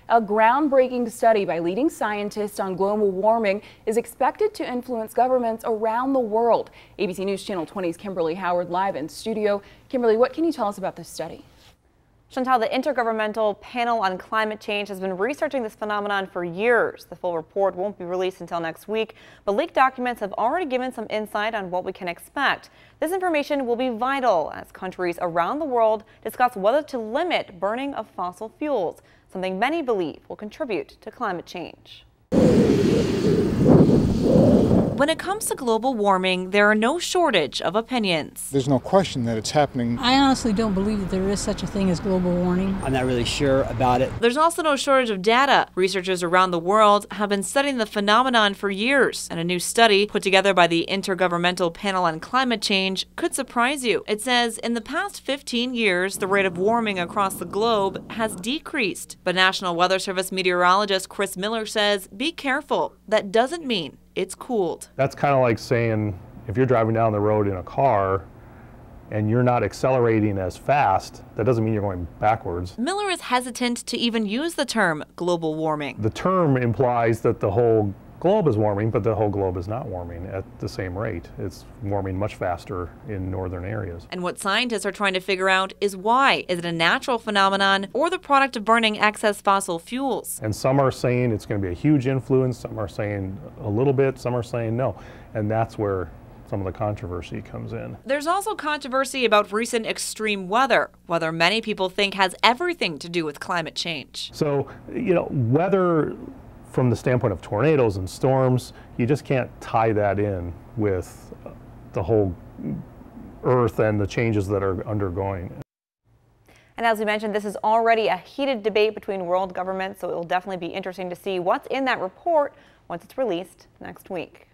A groundbreaking study by leading scientists on global warming is expected to influence governments around the world. ABC News Channel 20's Kimberly Howard live in studio. Kimberly, what can you tell us about this study? Chantal, the Intergovernmental Panel on Climate Change has been researching this phenomenon for years. The full report won't be released until next week, but leaked documents have already given some insight on what we can expect. This information will be vital as countries around the world discuss whether to limit burning of fossil fuels, something many believe will contribute to climate change. When it comes to global warming, there are no shortage of opinions. There's no question that it's happening. I honestly don't believe that there is such a thing as global warming. I'm not really sure about it. There's also no shortage of data. Researchers around the world have been studying the phenomenon for years, and a new study put together by the Intergovernmental Panel on Climate Change could surprise you. It says in the past 15 years, the rate of warming across the globe has decreased. But National Weather Service meteorologist Chris Miller says, be careful. That doesn't mean it's cooled. That's kind of like saying if you're driving down the road in a car and you're not accelerating as fast, that doesn't mean you're going backwards. Miller is hesitant to even use the term global warming. The term implies that the whole globe is warming, but the whole globe is not warming at the same rate. It's warming much faster in northern areas. And what scientists are trying to figure out is why. Is it a natural phenomenon or the product of burning excess fossil fuels? And some are saying it's going to be a huge influence, some are saying a little bit, some are saying no. And that's where some of the controversy comes in. There's also controversy about recent extreme weather, whether many people think has everything to do with climate change. So, weather from the standpoint of tornadoes and storms, you just can't tie that in with the whole Earth and the changes that are undergoing. And as we mentioned, this is already a heated debate between world governments, so it will definitely be interesting to see what's in that report once it's released next week.